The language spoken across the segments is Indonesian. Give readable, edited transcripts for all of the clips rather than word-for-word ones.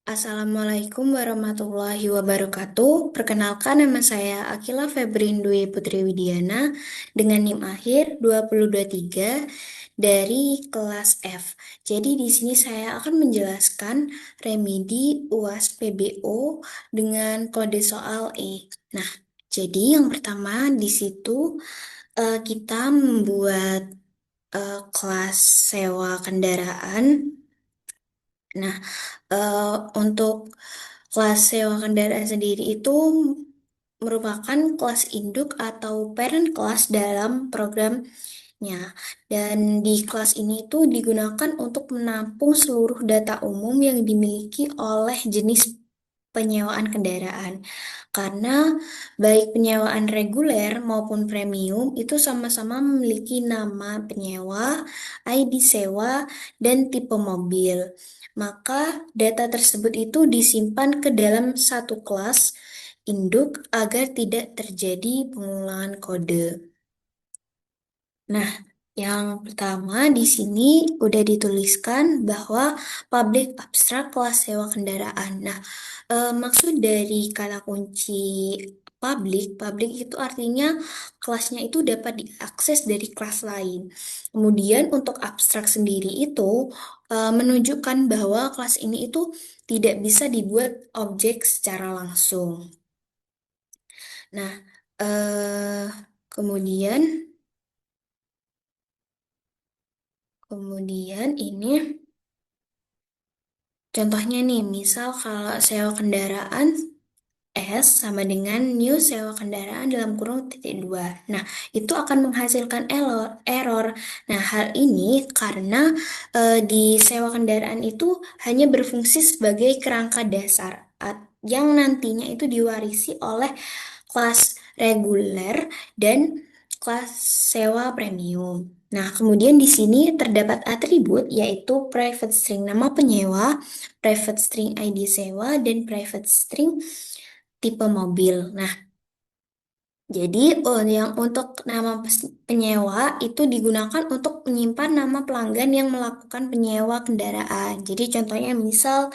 Assalamualaikum warahmatullahi wabarakatuh. Perkenalkan, nama saya Akila Febrin Dwi Putri Widiana dengan NIM akhir 2023 dari kelas F. Jadi di sini saya akan menjelaskan remedi UAS PBO dengan kode soal E. Nah, jadi yang pertama di situ kita membuat kelas sewa kendaraan. Nah, eh, untuk kelas sewa kendaraan sendiri itu merupakan kelas induk atau parent class dalam programnya. Dan di kelas ini itu digunakan untuk menampung seluruh data umum yang dimiliki oleh jenis penyewaan kendaraan. Karena baik penyewaan reguler maupun premium itu sama-sama memiliki nama penyewa, ID sewa, dan tipe mobil. Maka data tersebut itu disimpan ke dalam satu kelas induk agar tidak terjadi pengulangan kode. Nah, yang pertama di sini udah dituliskan bahwa public abstract kelas sewa kendaraan. Nah, maksud dari kata kunci public itu artinya kelasnya itu dapat diakses dari kelas lain. Kemudian untuk abstrak sendiri itu menunjukkan bahwa kelas ini itu tidak bisa dibuat objek secara langsung. Nah, eh, kemudian kemudian ini contohnya nih, misal kalau sewa kendaraan S sama dengan new sewa kendaraan dalam kurung titik dua. Nah, itu akan menghasilkan error. Nah, hal ini karena di sewa kendaraan itu hanya berfungsi sebagai kerangka dasar yang nantinya itu diwarisi oleh kelas reguler dan kelas sewa premium. Nah, kemudian di sini terdapat atribut yaitu private string nama penyewa, private string ID sewa, dan private string tipe mobil. Nah, jadi yang untuk nama penyewa itu digunakan untuk menyimpan nama pelanggan yang melakukan penyewa kendaraan. Jadi contohnya misal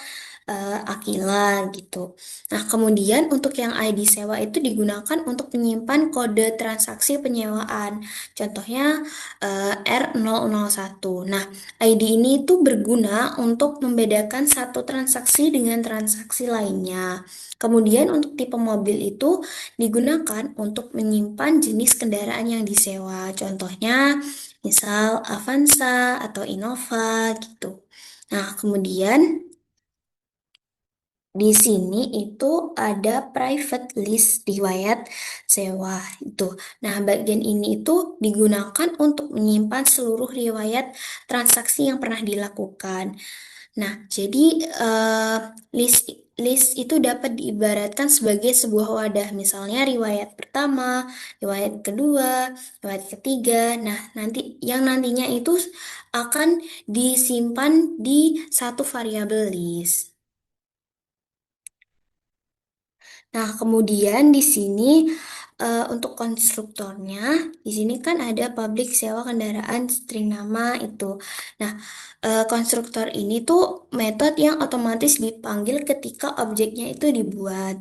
Akila gitu. Nah, kemudian untuk yang ID sewa itu digunakan untuk menyimpan kode transaksi penyewaan. Contohnya R001. Nah, ID ini itu berguna untuk membedakan satu transaksi dengan transaksi lainnya. Kemudian untuk tipe mobil itu digunakan untuk menyimpan jenis kendaraan yang disewa. Contohnya misal Avanza atau Innova gitu. Nah, kemudian di sini itu ada private list riwayat sewa itu. Nah, bagian ini itu digunakan untuk menyimpan seluruh riwayat transaksi yang pernah dilakukan. Nah, jadi eh, list list itu dapat diibaratkan sebagai sebuah wadah, misalnya riwayat pertama, riwayat kedua, riwayat ketiga. Nah, nantinya itu akan disimpan di satu variabel list. Nah, kemudian di sini untuk konstruktornya, di sini kan ada public sewa kendaraan string nama itu. Nah, konstruktor ini tuh metode yang otomatis dipanggil ketika objeknya itu dibuat.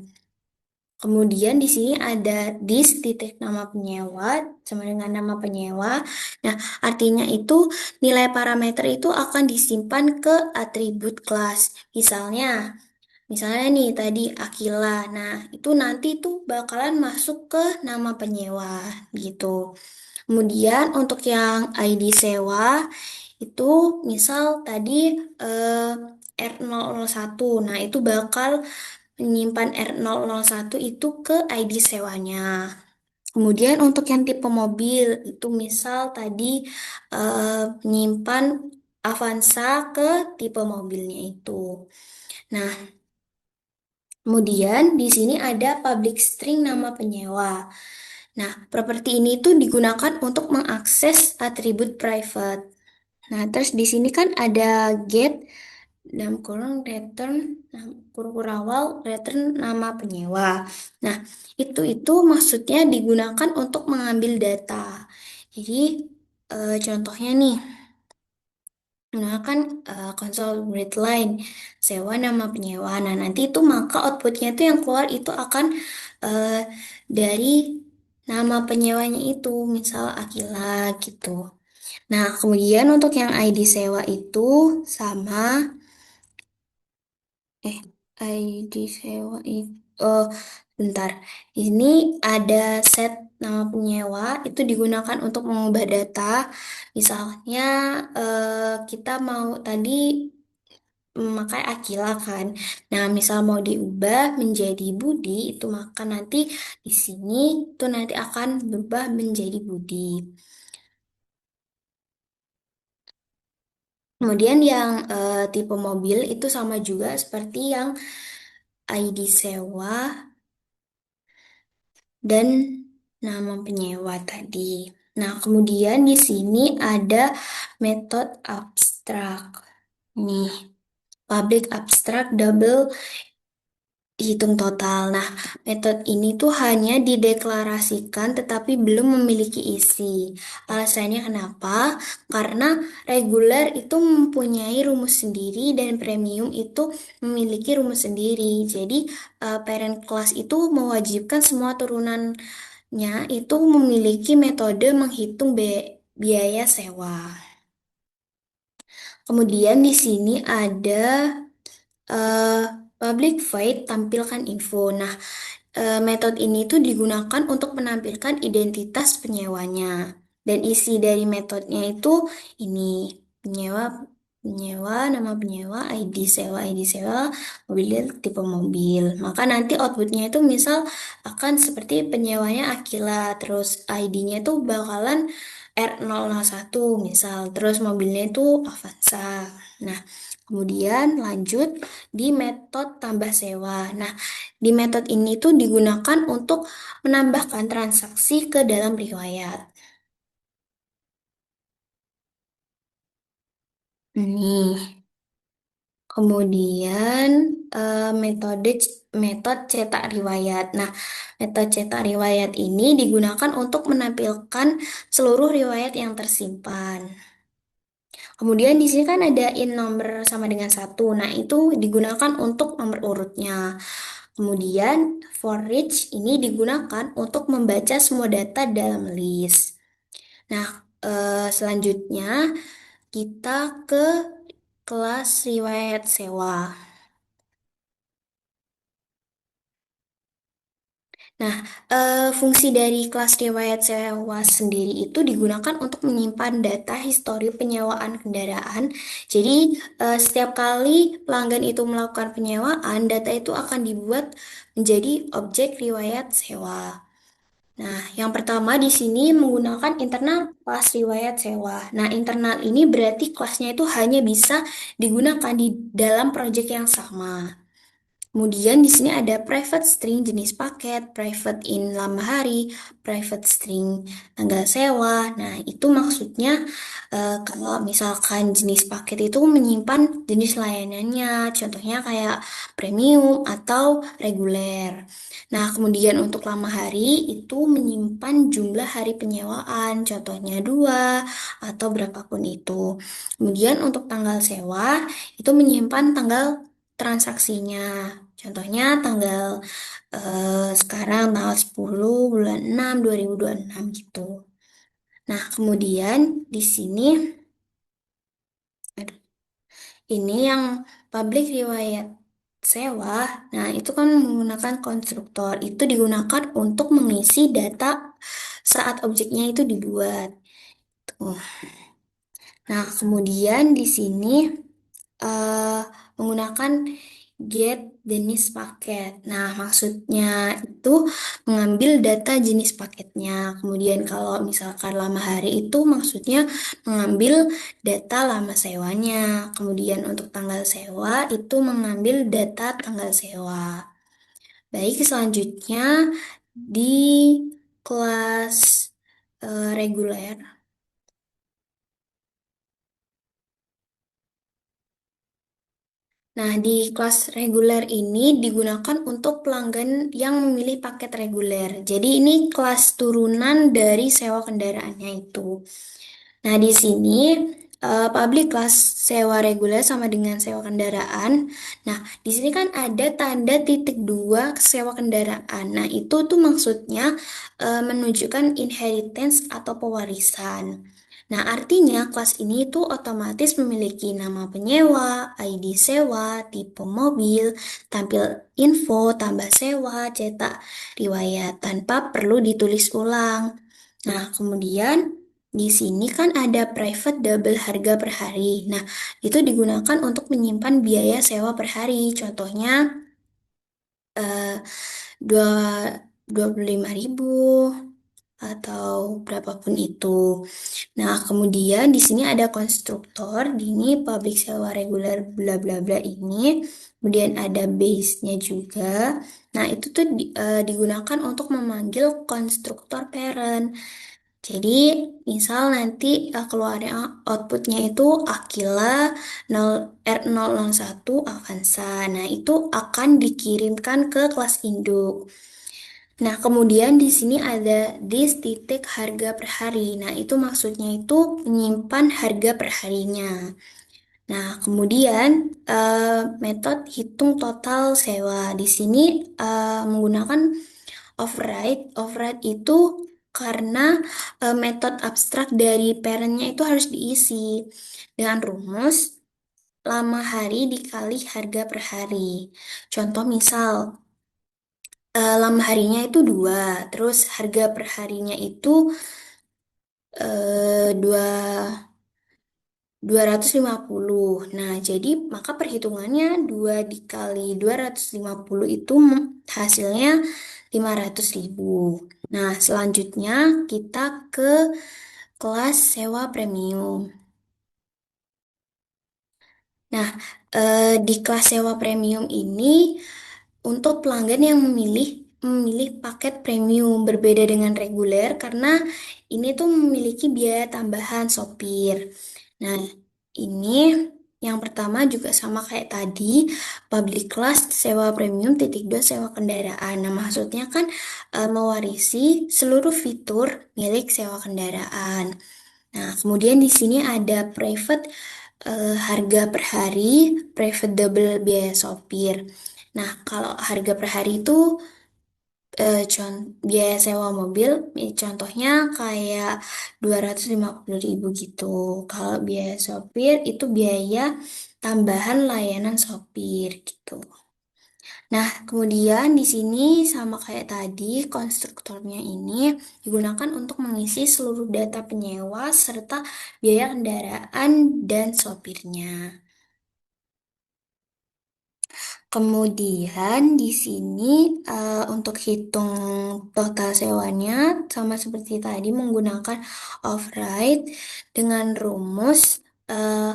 Kemudian di sini ada this titik nama penyewa sama dengan nama penyewa. Nah, artinya itu nilai parameter itu akan disimpan ke atribut kelas. Misalnya nih tadi Akila. Nah, itu nanti tuh bakalan masuk ke nama penyewa gitu. Kemudian untuk yang ID sewa itu misal tadi R001. Nah, itu bakal menyimpan R001 itu ke ID sewanya. Kemudian untuk yang tipe mobil itu misal tadi menyimpan Avanza ke tipe mobilnya itu. Nah, kemudian di sini ada public string nama penyewa. Nah, properti ini tuh digunakan untuk mengakses atribut private. Nah, terus di sini kan ada get dalam kurung return kurung awal return nama penyewa. Nah, itu maksudnya digunakan untuk mengambil data. Jadi contohnya nih, menggunakan konsol Breadline, sewa nama penyewa. Nah, nanti itu maka outputnya itu yang keluar itu akan eh, dari nama penyewanya itu, misal Akila gitu. Nah, kemudian untuk yang ID sewa itu sama, eh, ID sewa itu, oh, bentar. Ini ada set nama penyewa, itu digunakan untuk mengubah data. Misalnya, kita mau tadi memakai Akila kan. Nah, misal mau diubah menjadi Budi, itu maka nanti di sini itu nanti akan berubah menjadi Budi. Kemudian yang tipe mobil itu sama juga seperti yang ID sewa dan nama penyewa tadi. Nah, kemudian di sini ada metode abstrak. Nih, public abstract double hitung total. Nah, metode ini tuh hanya dideklarasikan tetapi belum memiliki isi. Alasannya kenapa? Karena reguler itu mempunyai rumus sendiri dan premium itu memiliki rumus sendiri. Jadi, parent class itu mewajibkan semua turunannya itu memiliki metode menghitung biaya sewa. Kemudian di sini ada eh, public void tampilkan info. Nah, metode ini tuh digunakan untuk menampilkan identitas penyewanya. Dan isi dari metodenya itu ini penyewa, penyewa, nama penyewa, ID sewa, mobil tipe mobil. Maka nanti outputnya itu misal akan seperti penyewanya Aquila, terus ID-nya itu bakalan R001 misal, terus mobilnya itu Avanza. Nah, kemudian lanjut di metode tambah sewa. Nah, di metode ini tuh digunakan untuk menambahkan transaksi ke dalam riwayat. Nih, kemudian metode cetak riwayat. Nah, metode cetak riwayat ini digunakan untuk menampilkan seluruh riwayat yang tersimpan. Kemudian di sini kan ada in nomor sama dengan satu. Nah, itu digunakan untuk nomor urutnya. Kemudian for each ini digunakan untuk membaca semua data dalam list. Nah, selanjutnya kita ke kelas riwayat sewa. Nah, fungsi dari kelas riwayat sewa sendiri itu digunakan untuk menyimpan data histori penyewaan kendaraan. Jadi, setiap kali pelanggan itu melakukan penyewaan, data itu akan dibuat menjadi objek riwayat sewa. Nah, yang pertama di sini menggunakan internal kelas riwayat sewa. Nah, internal ini berarti kelasnya itu hanya bisa digunakan di dalam proyek yang sama. Kemudian di sini ada private string jenis paket, private in lama hari, private string tanggal sewa. Nah, itu maksudnya kalau misalkan jenis paket itu menyimpan jenis layanannya, contohnya kayak premium atau reguler. Nah, kemudian untuk lama hari itu menyimpan jumlah hari penyewaan, contohnya 2 atau berapapun itu. Kemudian untuk tanggal sewa itu menyimpan tanggal transaksinya. Contohnya tanggal sekarang tanggal 10 bulan 6 2026 gitu. Nah, kemudian di sini aduh, ini yang public riwayat sewa. Nah, itu kan menggunakan konstruktor. Itu digunakan untuk mengisi data saat objeknya itu dibuat. Tuh. Nah, kemudian di sini eh, menggunakan get jenis paket. Nah, maksudnya itu mengambil data jenis paketnya. Kemudian kalau misalkan lama hari itu maksudnya mengambil data lama sewanya. Kemudian untuk tanggal sewa itu mengambil data tanggal sewa. Baik, selanjutnya di kelas reguler. Nah, di kelas reguler ini digunakan untuk pelanggan yang memilih paket reguler. Jadi ini kelas turunan dari sewa kendaraannya itu. Nah, di sini public class sewa reguler sama dengan sewa kendaraan. Nah, di sini kan ada tanda titik dua sewa kendaraan. Nah, itu tuh maksudnya menunjukkan inheritance atau pewarisan. Nah, artinya kelas ini tuh otomatis memiliki nama penyewa, ID sewa, tipe mobil, tampil info, tambah sewa, cetak riwayat tanpa perlu ditulis ulang. Nah, kemudian di sini kan ada private double harga per hari. Nah, itu digunakan untuk menyimpan biaya sewa per hari. Contohnya eh, dua 25.000 atau berapapun itu. Nah, kemudian di sini ada konstruktor, di ini public sewa reguler bla bla bla ini. Kemudian ada base-nya juga. Nah, itu tuh digunakan untuk memanggil konstruktor parent. Jadi, misal nanti keluarnya outputnya itu Aquila 0, R001 Avanza. Nah, itu akan dikirimkan ke kelas induk. Nah, kemudian di sini ada dis titik harga per hari. Nah, itu maksudnya itu menyimpan harga per harinya. Nah, kemudian metode hitung total sewa. Di sini menggunakan override. Override itu karena metode abstrak dari parentnya itu harus diisi dengan rumus lama hari dikali harga per hari. Contoh misal, lama harinya itu 2, terus harga per harinya itu 250. Nah, jadi maka perhitungannya 2 dikali 250 itu hasilnya 500.000. Nah, selanjutnya kita ke kelas sewa premium. Nah, di kelas sewa premium ini untuk pelanggan yang memilih paket premium berbeda dengan reguler karena ini tuh memiliki biaya tambahan sopir. Nah, ini yang pertama juga sama kayak tadi, public class sewa premium titik dua sewa kendaraan. Nah, maksudnya kan mewarisi seluruh fitur milik sewa kendaraan. Nah, kemudian di sini ada private harga per hari, private double biaya sopir. Nah, kalau harga per hari itu biaya sewa mobil, contohnya kayak 250.000 gitu. Kalau biaya sopir itu biaya tambahan layanan sopir gitu. Nah, kemudian di sini sama kayak tadi, konstruktornya ini digunakan untuk mengisi seluruh data penyewa serta biaya kendaraan dan sopirnya. Kemudian di sini untuk hitung total sewanya sama seperti tadi menggunakan override dengan rumus eh,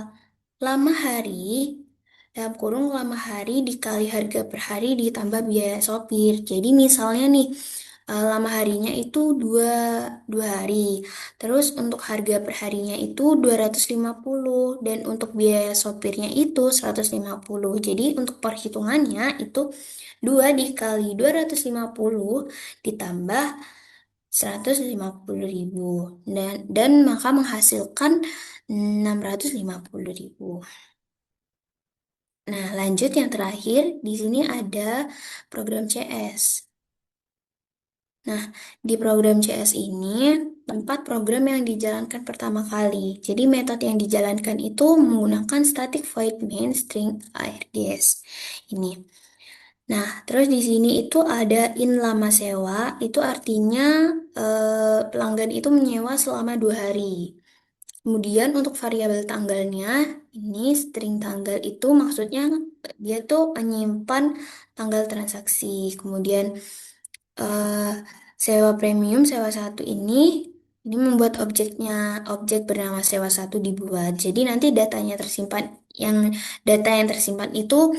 lama hari dalam kurung lama hari dikali harga per hari ditambah biaya sopir. Jadi misalnya nih lama harinya itu dua hari. Terus untuk harga per harinya itu 250 dan untuk biaya sopirnya itu 150. Jadi untuk perhitungannya itu 2 dikali 250 ditambah 150.000 dan maka menghasilkan 650.000. Nah, lanjut yang terakhir, di sini ada program CS. Nah, di program CS ini, tempat program yang dijalankan pertama kali. Jadi, metode yang dijalankan itu menggunakan static void main string args. Ini. Nah, terus di sini itu ada in lama sewa, itu artinya pelanggan itu menyewa selama 2 hari. Kemudian untuk variabel tanggalnya, ini string tanggal itu maksudnya dia tuh menyimpan tanggal transaksi. Kemudian eh, sewa premium, sewa satu ini membuat objek bernama sewa satu dibuat. Jadi nanti yang data yang tersimpan itu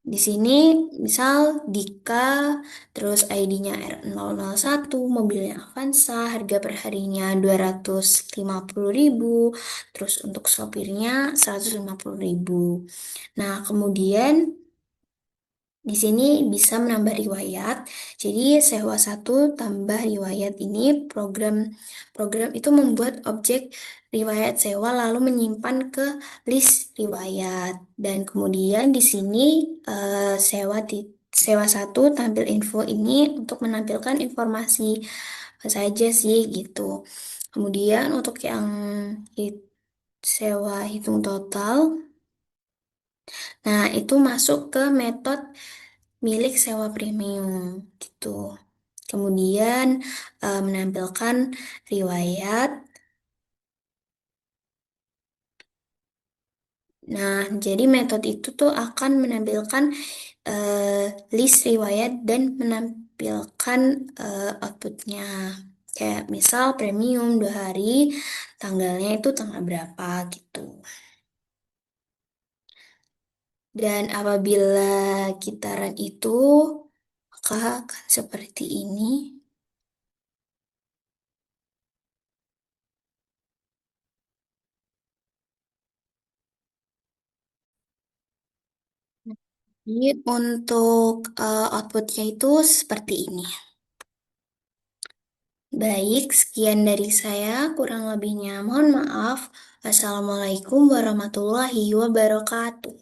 di sini misal Dika, terus ID-nya R001, mobilnya Avanza, harga per harinya 250.000, terus untuk sopirnya 150.000. Nah, kemudian Di sini bisa menambah riwayat. Jadi sewa satu tambah riwayat ini program itu membuat objek riwayat sewa lalu menyimpan ke list riwayat. Dan kemudian di sini sewa satu tampil info ini untuk menampilkan informasi apa saja sih gitu. Kemudian untuk yang hit- sewa hitung total, nah itu masuk ke metode milik sewa premium gitu. Kemudian menampilkan riwayat. Nah, jadi metode itu tuh akan menampilkan list riwayat dan menampilkan outputnya. Kayak misal premium 2 hari, tanggalnya itu tanggal berapa gitu. Dan apabila kita run itu, maka akan seperti ini. Jadi untuk outputnya itu seperti ini. Baik, sekian dari saya. Kurang lebihnya mohon maaf. Wassalamualaikum warahmatullahi wabarakatuh.